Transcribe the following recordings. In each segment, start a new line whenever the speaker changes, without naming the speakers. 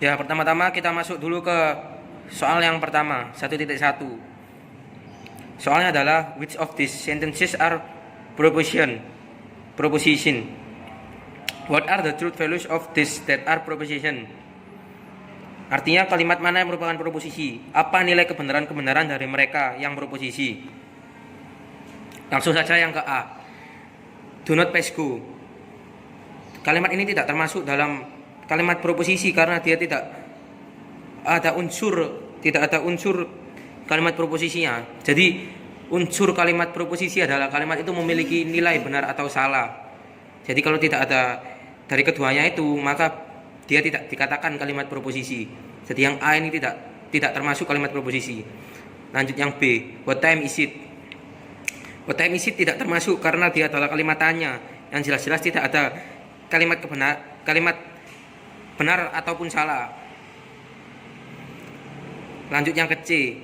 Ya, pertama-tama kita masuk dulu ke soal yang pertama, 1.1. Soalnya adalah which of these sentences are proposition. What are the truth values of these that are proposition? Artinya kalimat mana yang merupakan proposisi? Apa nilai kebenaran-kebenaran dari mereka yang proposisi? Langsung saja yang ke A. Do not pass go. Kalimat ini tidak termasuk dalam kalimat proposisi karena dia tidak ada unsur kalimat proposisinya. Jadi unsur kalimat proposisi adalah kalimat itu memiliki nilai benar atau salah. Jadi kalau tidak ada dari keduanya itu, maka dia tidak dikatakan kalimat proposisi. Jadi yang A ini tidak termasuk kalimat proposisi. Lanjut yang B. What time is it? What time is it tidak termasuk karena dia adalah kalimat tanya yang jelas-jelas tidak ada kalimat benar ataupun salah. Lanjut yang ke C.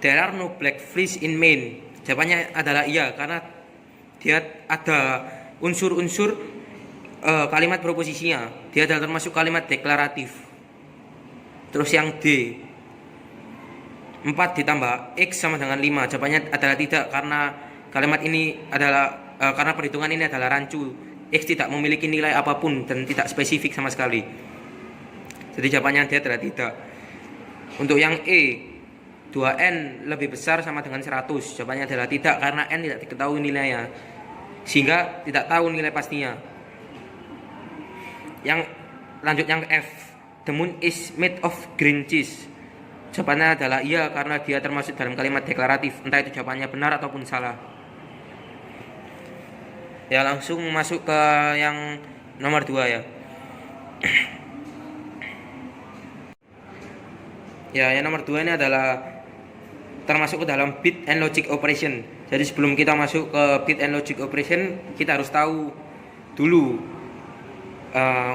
There are no black flies in Maine. Jawabannya adalah iya karena dia ada unsur-unsur kalimat proposisinya. Dia adalah termasuk kalimat deklaratif. Terus yang D. 4 ditambah X sama dengan 5. Jawabannya adalah tidak karena kalimat ini adalah karena perhitungan ini adalah rancu. X tidak memiliki nilai apapun dan tidak spesifik sama sekali. Jadi jawabannya dia adalah tidak. Untuk yang E, 2N lebih besar sama dengan 100. Jawabannya adalah tidak karena N tidak diketahui nilainya, sehingga tidak tahu nilai pastinya. Yang lanjut yang F. The moon is made of green cheese. Jawabannya adalah iya karena dia termasuk dalam kalimat deklaratif. Entah itu jawabannya benar ataupun salah. Ya, langsung masuk ke yang nomor 2 ya. Ya, yang nomor 2 ini adalah termasuk ke dalam bit and logic operation. Jadi sebelum kita masuk ke bit and logic operation, kita harus tahu dulu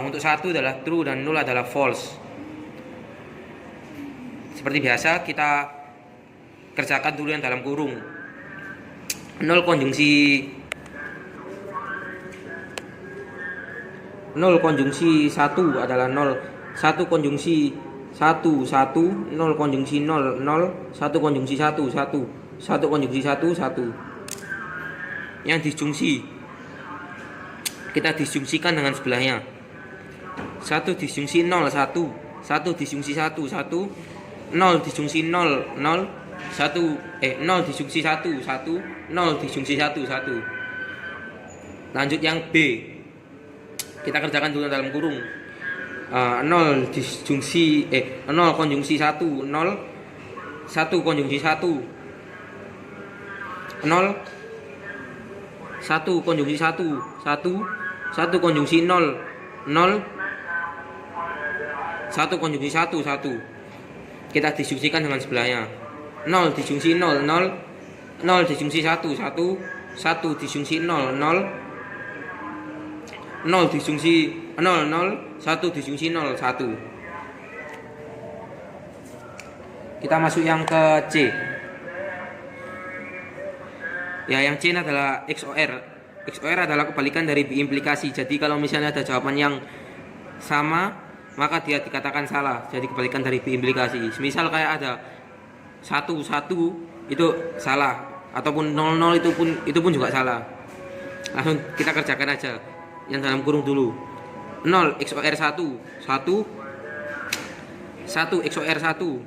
untuk 1 adalah true dan 0 adalah false. Seperti biasa kita kerjakan dulu yang dalam kurung. 0 konjungsi 1 adalah 0. 1 konjungsi 1 1, 0 konjungsi 0 0, 1 konjungsi 1 1, 1 konjungsi 1 1. Yang disjungsi kita disjungsikan dengan sebelahnya. 1 disjungsi 0 1, 1 disjungsi 1 1, 0 disjungsi 0 0, 0 disjungsi 1 1, 0 disjungsi 1 1. Lanjut yang B. Kita kerjakan dulu dalam kurung. 0 disjungsi 0 konjungsi 1 0, 1 konjungsi 1 0, 1 konjungsi 1 1, 1 konjungsi 0 0, 1 konjungsi 1 1. Kita disjungsikan dengan sebelahnya. 0 disjungsi 0 0, 0 disjungsi 1 1, 1 disjungsi 0 0, 0 disjungsi 0 0, 1 disjungsi 0 1. Kita masuk yang ke C. Ya, yang C ini adalah XOR. XOR adalah kebalikan dari biimplikasi. Jadi kalau misalnya ada jawaban yang sama, maka dia dikatakan salah. Jadi kebalikan dari biimplikasi. Misal kayak ada 1 1 itu salah, ataupun 0 0 itu pun juga salah. Langsung kita kerjakan aja yang dalam kurung dulu. 0 XOR 1 1, 1 XOR 1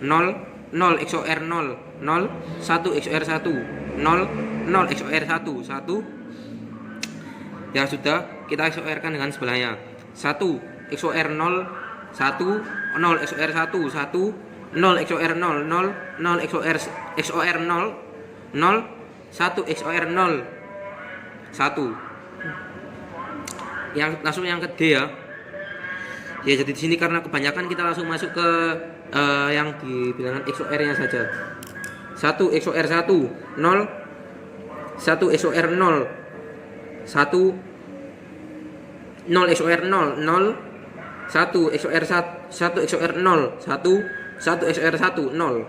0, 0 XOR 0 0, 1 XOR 1 0, 0 XOR 1 1. Ya sudah, kita XOR-kan dengan sebelahnya. 1 XOR 0 1, 0 XOR 1 1, 0 XOR 0 0, 0 XOR 0 0, 1 XOR 0 1. Yang langsung yang ke D ya. Ya, jadi di sini karena kebanyakan kita langsung masuk ke yang di bilangan XOR-nya saja. 1 XOR 1 0, 1 XOR 0 1, 0 XOR 0 0, 1 XOR 1 XOR 0 1, 1 XOR 1 0.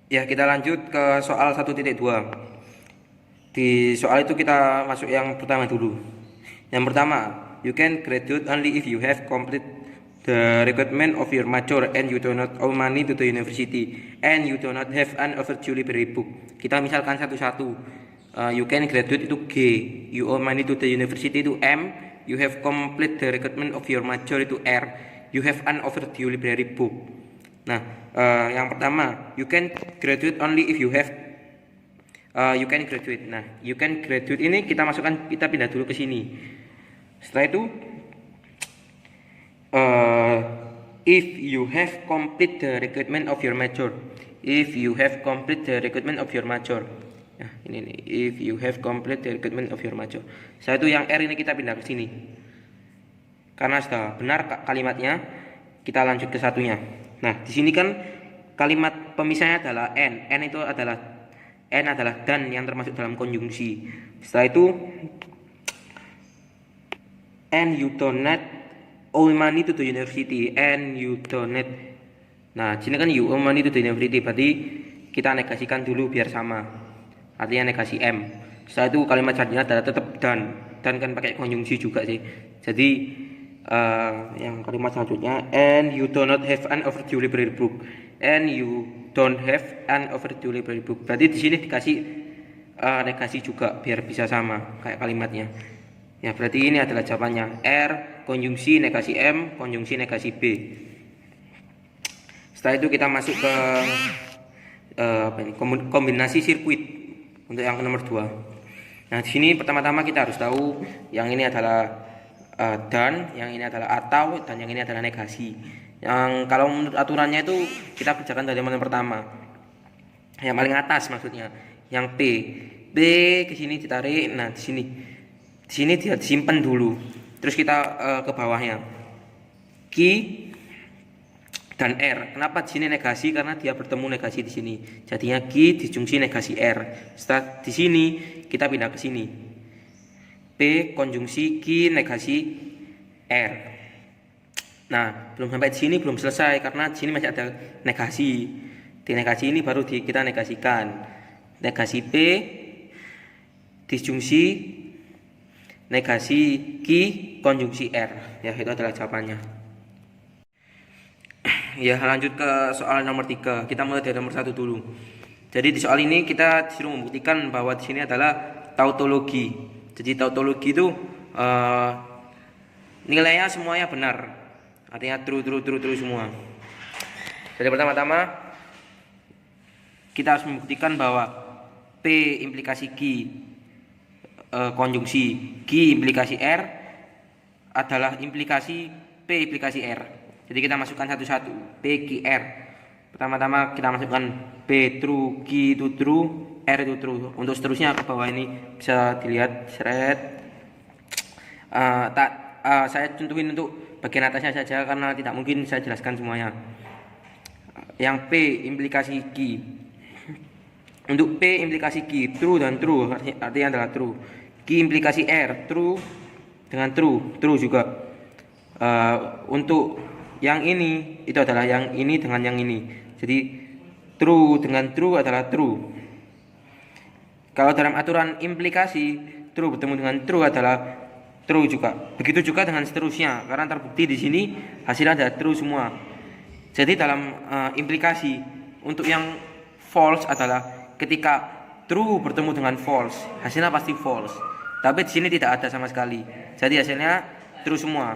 Ya, kita lanjut ke soal 1.2. Di soal itu kita masuk yang pertama dulu. Yang pertama, You can graduate only if you have complete the requirement of your major and you do not owe money to the university and you do not have an overdue library book. Kita misalkan satu-satu. You can graduate itu G, you owe money to the university itu M, you have complete the requirement of your major itu R, you have an overdue library book. Nah, yang pertama, you can graduate only if you have you can graduate. Nah, you can graduate ini kita masukkan, kita pindah dulu ke sini. Setelah itu if you have complete the requirement of your major. If you have complete the requirement of your major. Nah, ini nih, if you have complete the requirement of your major. Setelah itu yang R ini kita pindah ke sini. Karena sudah benar kalimatnya, kita lanjut ke satunya. Nah, di sini kan kalimat pemisahnya adalah N. N adalah dan yang termasuk dalam konjungsi. Setelah itu and you donate owe money to the university and you donate. Nah, sini kan you owe money to the university, berarti kita negasikan dulu biar sama. Artinya negasi M. Setelah itu kalimat selanjutnya adalah tetap dan kan pakai konjungsi juga sih. Jadi yang kalimat selanjutnya and you do not have an overdue library book and you don't have an overdue library book. Berarti di sini dikasih negasi juga biar bisa sama kayak kalimatnya. Ya, berarti ini adalah jawabannya. R konjungsi negasi M, konjungsi negasi B. Setelah itu kita masuk ke kombinasi sirkuit untuk yang nomor 2. Nah, di sini pertama-tama kita harus tahu yang ini adalah dan, yang ini adalah atau, dan yang ini adalah negasi. Yang kalau menurut aturannya itu kita kerjakan dari yang pertama. Yang paling atas maksudnya, yang P. P ke sini ditarik. Nah, di sini dia disimpan dulu. Terus kita ke bawahnya. Q dan R. Kenapa di sini negasi? Karena dia bertemu negasi di sini. Jadinya Q disjungsi negasi R. Setelah di sini kita pindah ke sini. P konjungsi Q negasi R. Nah, belum sampai di sini, belum selesai karena di sini masih ada negasi. Di negasi ini baru kita negasikan. Negasi P disjungsi negasi Q konjungsi R. Ya, itu adalah jawabannya. Ya, lanjut ke soal nomor 3. Kita mulai dari nomor 1 dulu. Jadi di soal ini kita disuruh membuktikan bahwa di sini adalah tautologi. Jadi tautologi itu nilainya semuanya benar. Artinya true semua. Jadi pertama-tama kita harus membuktikan bahwa P implikasi Q konjungsi Q implikasi R adalah implikasi P implikasi R. Jadi kita masukkan satu-satu. P Q R. Pertama-tama kita masukkan P true, Q itu true, R itu true. Untuk seterusnya ke bawah ini bisa dilihat thread. Saya contohin untuk bagian atasnya saja karena tidak mungkin saya jelaskan semuanya. Yang P implikasi Q. Untuk P implikasi Q true dan true artinya adalah true. Q implikasi R true dengan true juga. Untuk yang ini itu adalah yang ini dengan yang ini. Jadi true dengan true adalah true. Kalau dalam aturan implikasi true bertemu dengan true adalah true juga. Begitu juga dengan seterusnya karena terbukti di sini hasilnya ada true semua. Jadi dalam implikasi untuk yang false adalah ketika true bertemu dengan false, hasilnya pasti false. Tapi di sini tidak ada sama sekali. Jadi hasilnya true semua.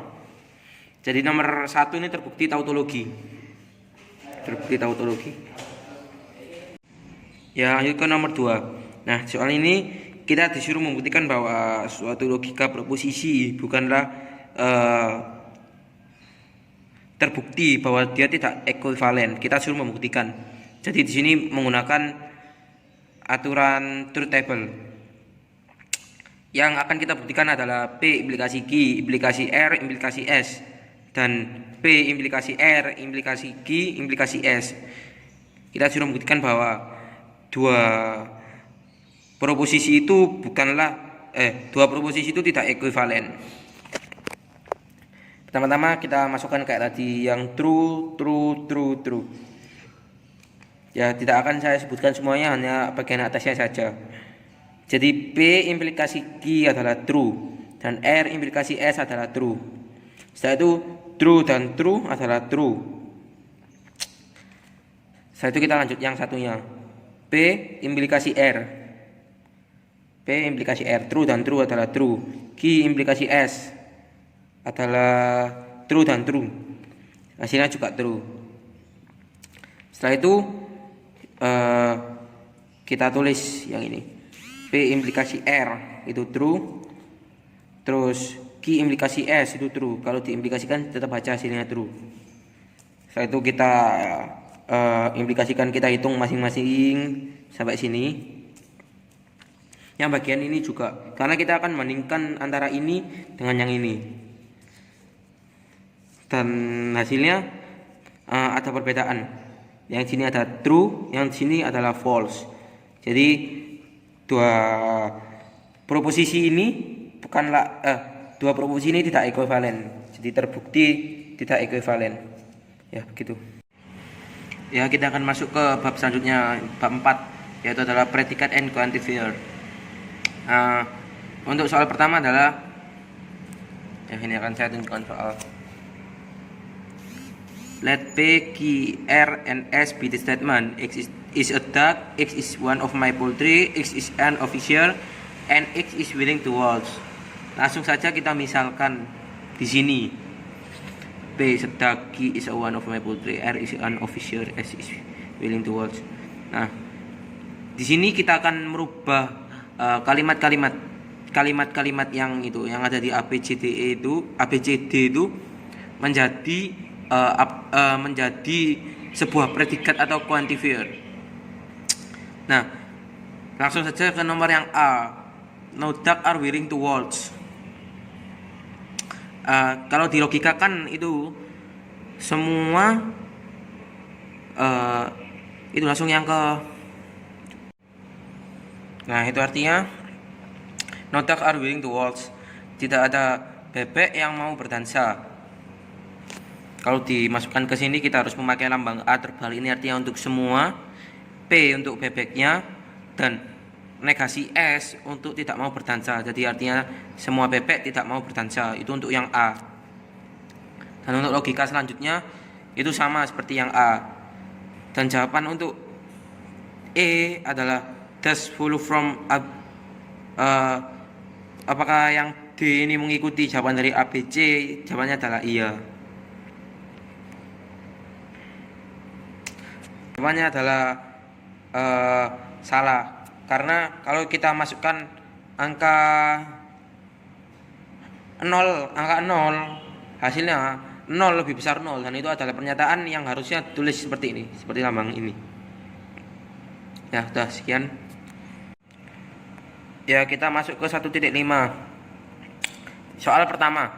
Jadi nomor 1 ini terbukti tautologi. Ya, lanjut ke nomor 2. Nah, soal ini kita disuruh membuktikan bahwa suatu logika proposisi bukanlah terbukti bahwa dia tidak ekuivalen. Kita suruh membuktikan. Jadi di sini menggunakan aturan truth table. Yang akan kita buktikan adalah P implikasi Q, implikasi R, implikasi S, dan P implikasi R, implikasi Q, implikasi S. Kita suruh membuktikan bahwa dua proposisi itu tidak ekuivalen. Pertama-tama kita masukkan kayak tadi yang true. Ya, tidak akan saya sebutkan semuanya, hanya bagian atasnya saja. Jadi P implikasi Q adalah true. dan R implikasi S adalah true. Setelah itu true dan true adalah true. Setelah itu kita lanjut yang satunya. P implikasi R. P implikasi R, true dan true adalah true. Q implikasi S adalah true dan true. Hasilnya juga true. Setelah itu kita tulis yang ini. P implikasi R itu true. Terus Q implikasi S itu true. Kalau diimplikasikan tetap baca hasilnya true. Setelah itu kita implikasikan, kita hitung masing-masing sampai sini. Yang bagian ini juga, karena kita akan membandingkan antara ini dengan yang ini, dan hasilnya ada perbedaan. Yang sini ada true, yang sini adalah false. Jadi dua proposisi ini bukanlah dua proposisi ini tidak ekuivalen. Jadi terbukti tidak ekuivalen. Ya begitu. Ya, kita akan masuk ke bab selanjutnya, bab 4, yaitu adalah predikat and quantifier. Untuk soal pertama adalah, ya ini akan saya tunjukkan soal. Let P, Q, R, and S be the statement. X is a duck, X is one of my poultry, X is an officer, and X is willing to watch. Langsung saja kita misalkan di sini. P is a duck, Q is one of my poultry, R is an officer, S is willing to watch. Nah, di sini kita akan merubah kalimat-kalimat yang itu, yang ada di ABCD itu menjadi sebuah predikat atau quantifier. Nah, langsung saja ke nomor yang A. No duck are willing to watch. Kalau dilogikakan itu semua itu langsung yang ke. Nah, itu artinya no duck are willing to watch. Tidak ada bebek yang mau berdansa. Kalau dimasukkan ke sini kita harus memakai lambang A terbalik. Ini artinya untuk semua, P untuk bebeknya, dan negasi S untuk tidak mau berdansa. Jadi artinya semua bebek tidak mau berdansa. Itu untuk yang A. Dan untuk logika selanjutnya itu sama seperti yang A. Dan jawaban untuk E adalah does follow from apakah yang D ini mengikuti jawaban dari ABC? Jawabannya adalah iya. Jawabannya adalah salah, karena kalau kita masukkan angka 0, hasilnya 0 lebih besar 0, dan itu adalah pernyataan yang harusnya tulis seperti ini, seperti lambang ini. Ya, sudah sekian. Ya, kita masuk ke 1.5. Soal pertama.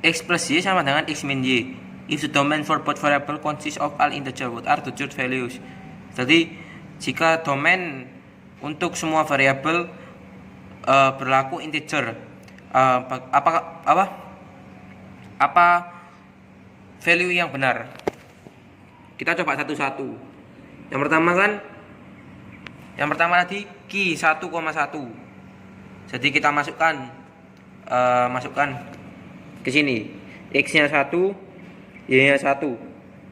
X plus Y sama dengan X min Y. If the domain for both variable consists of all integer, what are the truth values? Jadi, jika domain untuk semua variabel berlaku integer, apa value yang benar? Kita coba satu-satu. Yang pertama tadi Q 1,1. Jadi kita masukkan ke sini. X-nya 1, Y-nya 1.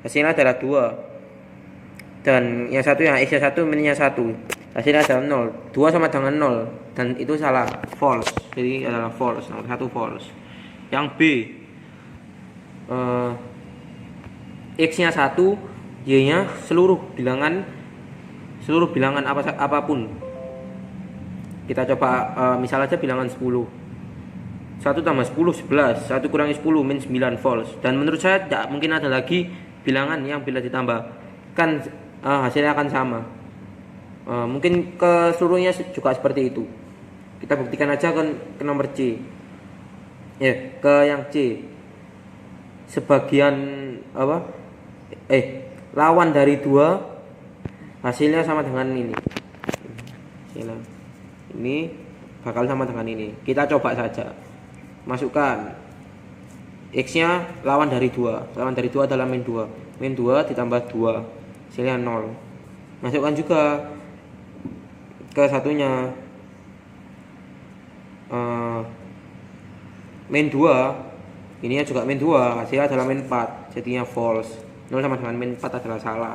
Hasilnya adalah 2. Dan yang satu, yang X-nya 1, min-nya 1. Hasilnya adalah 0. 2 sama dengan 0, dan itu salah, false. Jadi adalah false, nomor 1 false. Yang B, X-nya 1, Y-nya seluruh bilangan apapun. Kita coba misal aja bilangan 10. 1 tambah 10 11, 1 kurangi 10 min 9, false. Dan menurut saya tidak mungkin ada lagi bilangan yang bila ditambahkan hasilnya akan sama. Mungkin ke seluruhnya juga seperti itu. Kita buktikan aja ke nomor C. Ya, ke yang C. Sebagian lawan dari 2 hasilnya sama dengan ini. Ini bakal sama dengan ini. Kita coba saja. Masukkan X-nya lawan dari 2. Lawan dari 2 adalah min 2. Min 2 ditambah 2, hasilnya 0. Masukkan juga ke satunya. eh, main 2, ininya juga main 2, hasilnya adalah main 4, jadinya false. 0 sama dengan main 4 adalah salah.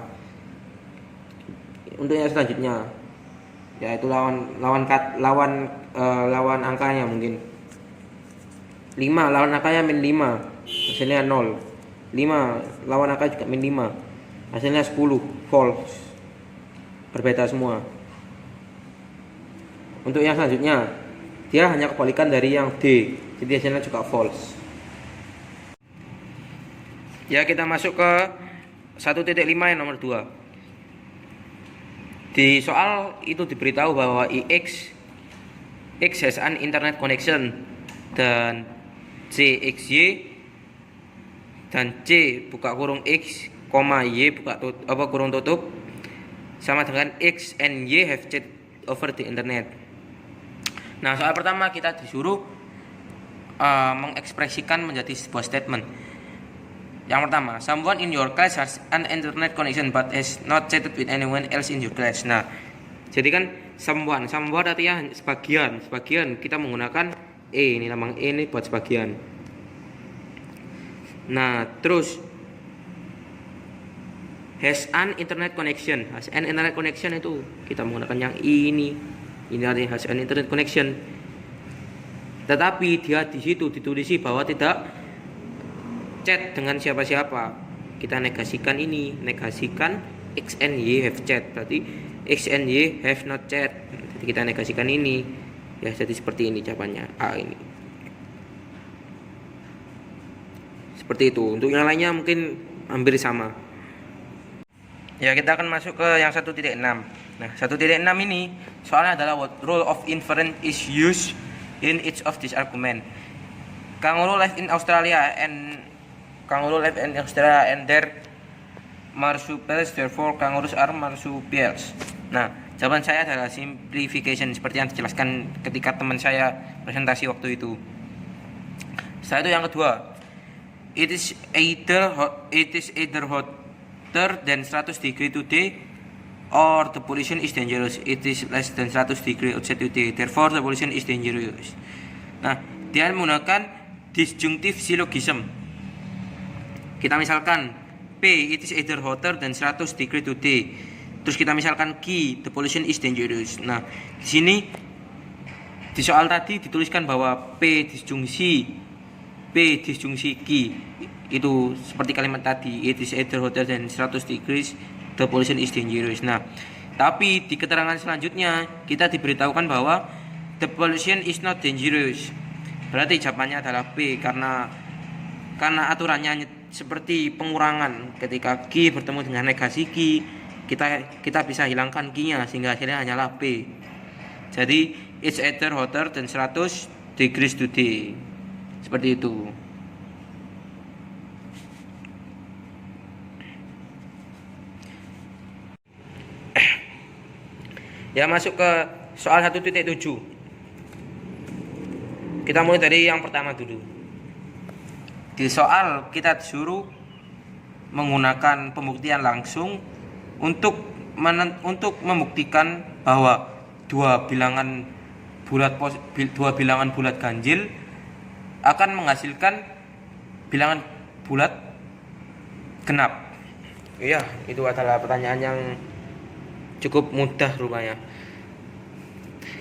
Untuk yang selanjutnya, yaitu lawan angkanya mungkin 5, lawan angkanya min 5, hasilnya 0. 5 lawan angka juga min 5, hasilnya 10, false. Berbeda semua. Untuk yang selanjutnya, dia hanya kebalikan dari yang D, jadi hasilnya juga false. Ya, kita masuk ke 1.5 yang nomor 2. Di soal itu diberitahu bahwa X has an internet connection, dan CXY dan C buka kurung X, Y buka kurung tutup sama dengan X and Y have chat over the internet. Nah, soal pertama kita disuruh mengekspresikan menjadi sebuah statement. Yang pertama, someone in your class has an internet connection but has not chatted with anyone else in your class. Nah, jadi kan someone artinya sebagian kita menggunakan ini lambang ini buat sebagian. Nah, terus has an internet connection itu kita menggunakan yang ini artinya has an internet connection. Tetapi dia di situ ditulisi bahwa tidak chat dengan siapa-siapa. Kita negasikan X and Y have chat, berarti X and Y have not chat. Jadi kita negasikan ini, ya jadi seperti ini jawabannya A ini. Seperti itu. Untuk yang lainnya mungkin hampir sama. Ya, kita akan masuk ke yang 1.6. Nah, 1.6 ini soalnya adalah what rule of inference is used in each of these argument. Kangaroo live in Australia and their marsupials, therefore kangaroos are marsupials. Nah, jawaban saya adalah simplification seperti yang dijelaskan ketika teman saya presentasi waktu itu. Setelah itu yang kedua, it is either hotter than 100 degree today or the pollution is dangerous. It is less than 100 degree outside today, therefore the pollution is dangerous. Nah, dia menggunakan disjunctive syllogism. Kita misalkan P, it is either hotter than 100 degree today. Terus kita misalkan Q, the pollution is dangerous. Nah, di sini di soal tadi dituliskan bahwa P disjungsi Q itu seperti kalimat tadi, it is either hotter than 100 degrees, the pollution is dangerous. Nah, tapi di keterangan selanjutnya kita diberitahukan bahwa the pollution is not dangerous. Berarti jawabannya adalah P, karena aturannya seperti pengurangan. Ketika Q bertemu dengan negasi Q, kita bisa hilangkan Q-nya sehingga hasilnya hanyalah P. Jadi it's either hotter than 100 degrees today. Seperti itu. Ya, masuk ke soal 1.7. Kita mulai dari yang pertama dulu. Di soal kita disuruh menggunakan pembuktian langsung untuk membuktikan bahwa dua bilangan bulat ganjil akan menghasilkan bilangan bulat genap. Iya, itu adalah pertanyaan yang cukup mudah rupanya.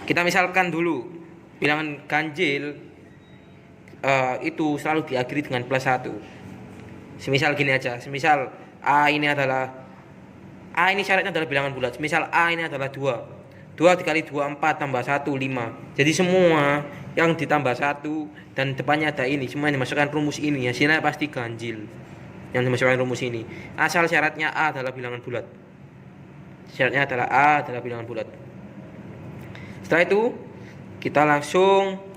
Kita misalkan dulu bilangan ganjil itu selalu diakhiri dengan +1. Semisal gini aja, semisal A ini syaratnya adalah bilangan bulat. Semisal A ini adalah 2 dikali 2 4 tambah 1 5. Jadi semua yang ditambah 1 dan depannya ada ini, semua yang dimasukkan rumus ini, hasilnya pasti ganjil. Yang dimasukkan rumus ini, asal syaratnya A adalah bilangan bulat. Syaratnya adalah A adalah bilangan bulat. Setelah itu kita langsung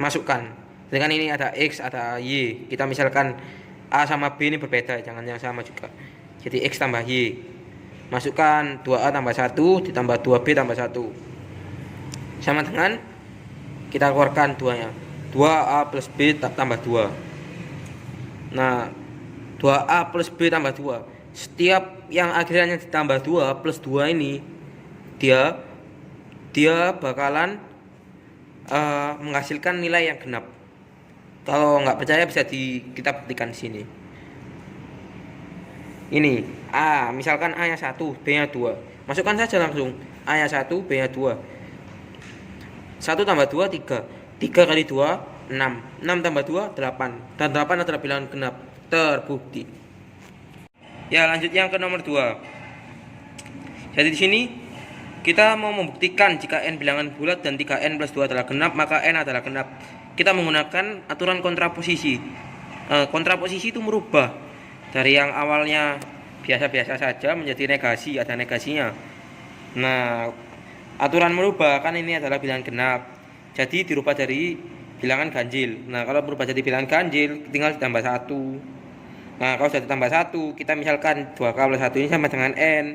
masukkan. Dengan ini ada X, ada Y. Kita misalkan A sama B ini berbeda, jangan yang sama juga. Jadi X tambah Y. Masukkan 2A tambah 1 ditambah 2B tambah 1. Sama dengan kita keluarkan 2-nya. 2A plus B tambah 2. Nah, 2A plus B tambah 2. Setiap yang akhirnya ditambah 2 plus 2 ini dia dia bakalan menghasilkan nilai yang genap. Kalau nggak percaya bisa kita buktikan di sini. Ini A, misalkan A nya 1, B nya 2. Masukkan saja langsung. A nya 1, B nya 2. 1 tambah 2, 3. 3 kali 2, 6. 6 tambah 2, 8. Dan 8 adalah bilangan genap. Terbukti. Ya, lanjut yang ke nomor 2. Jadi di sini kita mau membuktikan jika n bilangan bulat dan 3n plus 2 adalah genap, maka n adalah genap. Kita menggunakan aturan kontraposisi. Kontraposisi itu merubah dari yang awalnya biasa-biasa saja menjadi negasi, ada negasinya. Nah, aturan merubah kan ini adalah bilangan genap. Jadi dirubah dari bilangan ganjil. Nah, kalau berubah jadi bilangan ganjil tinggal ditambah 1. Nah, kalau sudah ditambah 1, kita misalkan 2k plus 1 ini sama dengan n.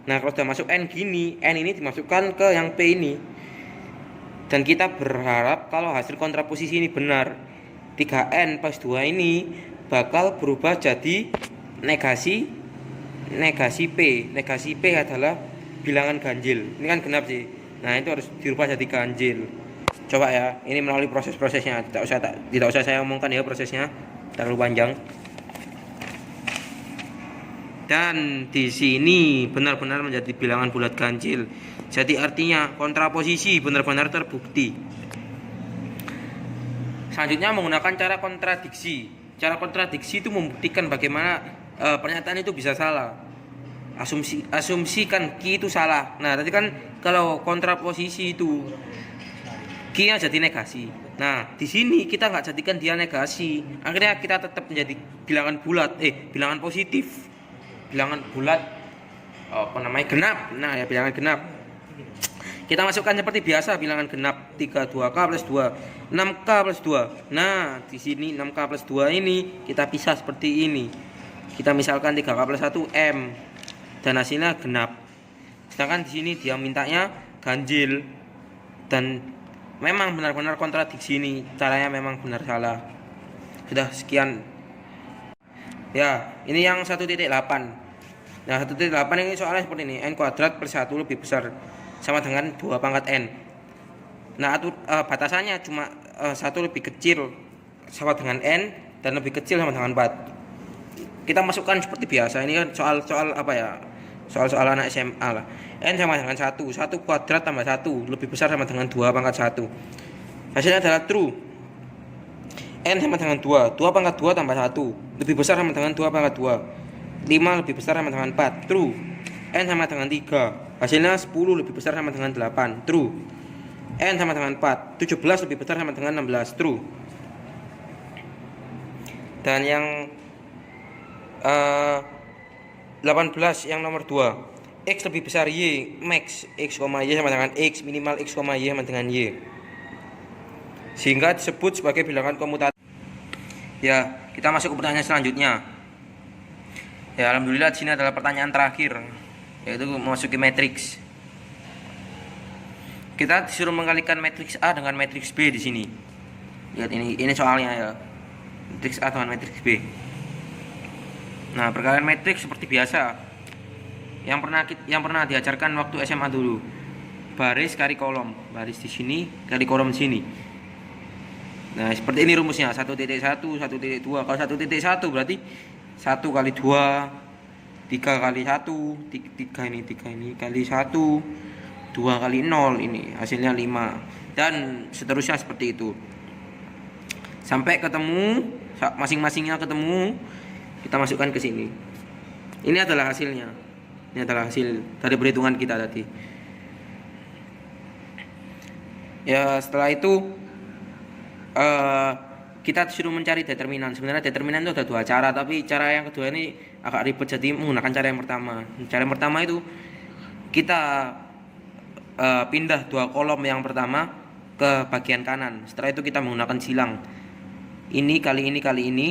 Nah, kalau sudah masuk n gini, n ini dimasukkan ke yang p ini. Dan kita berharap kalau hasil kontraposisi ini benar, 3n plus 2 ini bakal berubah jadi negasi p. Negasi p adalah bilangan ganjil. Ini kan genap sih. Nah, itu harus dirubah jadi ganjil. Coba ya, ini melalui proses-prosesnya. Tidak usah saya omongkan ya prosesnya, terlalu panjang. Dan di sini benar-benar menjadi bilangan bulat ganjil. Jadi artinya kontraposisi benar-benar terbukti. Selanjutnya menggunakan cara kontradiksi. Cara kontradiksi itu membuktikan bagaimana pernyataan itu bisa salah. Asumsikan Q itu salah. Nah, tadi kan kalau kontraposisi itu Q-nya jadi negasi. Nah, di sini kita nggak jadikan dia negasi. Akhirnya kita tetap menjadi bilangan bulat, bilangan positif. Bilangan bulat genap. Nah, ya bilangan genap. Kita masukkan seperti biasa bilangan genap 32k plus 2, 6k plus 2. Nah, di sini 6k plus 2 ini kita pisah seperti ini. Kita misalkan 3k plus 1 M dan hasilnya genap. Sedangkan di sini dia mintanya ganjil. Dan memang benar-benar kontradiksi ini. Caranya memang benar salah. Sudah sekian. Ya, ini yang 1.8. Nah, 1.8 ini soalnya seperti ini. N kuadrat per 1 lebih besar sama dengan 2 pangkat N. Nah, batasannya cuma 1 lebih kecil sama dengan N dan lebih kecil sama dengan 4. Kita masukkan seperti biasa. Ini kan soal apa ya? Soal-soal anak SMA lah. N sama dengan 1. 1 kuadrat tambah 1 lebih besar sama dengan 2 pangkat 1. Hasilnya adalah true. N sama dengan 2. 2 pangkat 2 tambah 1 lebih besar sama dengan 2 pangkat 2. 5 lebih besar sama dengan 4. True. N sama dengan 3. Hasilnya 10 lebih besar sama dengan 8. True. N sama dengan 4. 17 lebih besar sama dengan 16. True. Dan yang 18 yang nomor 2. X lebih besar Y. Max X, Y sama dengan X. Minimal X, Y sama dengan Y. Sehingga disebut sebagai bilangan komutatif. Ya, kita masuk ke pertanyaan selanjutnya. Ya, alhamdulillah di sini adalah pertanyaan terakhir, yaitu memasuki matriks. Kita disuruh mengalikan matriks A dengan matriks B di sini. Lihat ini soalnya ya. Matriks A dengan matriks B. Nah, perkalian matriks seperti biasa. Yang pernah diajarkan waktu SMA dulu. Baris kali kolom, baris di sini kali kolom di sini. Nah, seperti ini rumusnya. 1.1, 1.2. Kalau 1.1 berarti 1 kali 2, 3 kali 1, 3 ini kali 1, 2 kali 0 ini hasilnya 5. Dan seterusnya seperti itu. Sampai ketemu, masing-masingnya ketemu, kita masukkan ke sini. Ini adalah hasilnya. Ini adalah hasil dari perhitungan kita tadi. Ya, setelah itu kita disuruh mencari determinan. Sebenarnya determinan itu ada 2 cara, tapi cara yang kedua ini agak ribet, jadi menggunakan cara yang pertama. Cara yang pertama itu kita pindah 2 kolom yang pertama ke bagian kanan. Setelah itu kita menggunakan silang. Ini kali ini kali ini,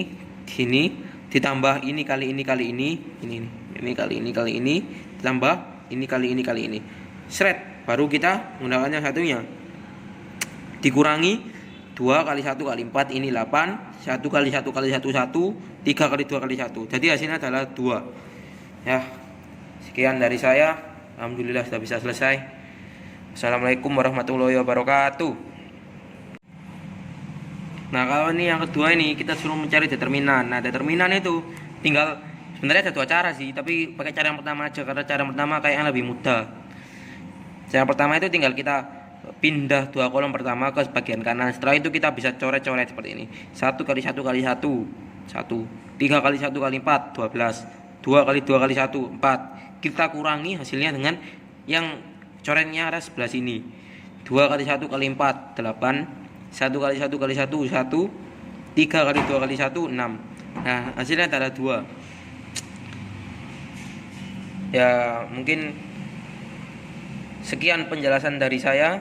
sini ditambah ini kali ini kali ini kali ini kali ini, ditambah ini kali ini kali ini. Seret, baru kita menggunakan yang satunya. Dikurangi 2 kali 1 kali 4 ini 8, 1 kali 1 kali 1 1, 3 kali 2 kali 1. Jadi hasilnya adalah 2. Ya. Sekian dari saya. Alhamdulillah sudah bisa selesai. Assalamualaikum warahmatullahi wabarakatuh. Nah, kalau ini yang kedua ini kita suruh mencari determinan. Nah, determinan itu tinggal sebenarnya ada dua cara sih, tapi pakai cara yang pertama aja karena cara yang pertama kayaknya lebih mudah. Cara yang pertama itu tinggal kita pindah dua kolom pertama ke bagian kanan. Setelah itu kita bisa coret-coret seperti ini. 1 kali 1 kali 1 1, 3 kali 1 kali 4 12, 2 kali 2 kali 1 4. Kita kurangi hasilnya dengan yang coretnya ada sebelah sini. 2 kali 1 kali 4 8, 1 kali 1 kali 1 1, 3 kali 2 kali 1 6. Nah, hasilnya ada 2. Ya, mungkin sekian penjelasan dari saya.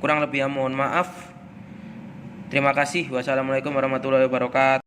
Kurang lebih mohon maaf. Terima kasih. Wassalamualaikum warahmatullahi wabarakatuh.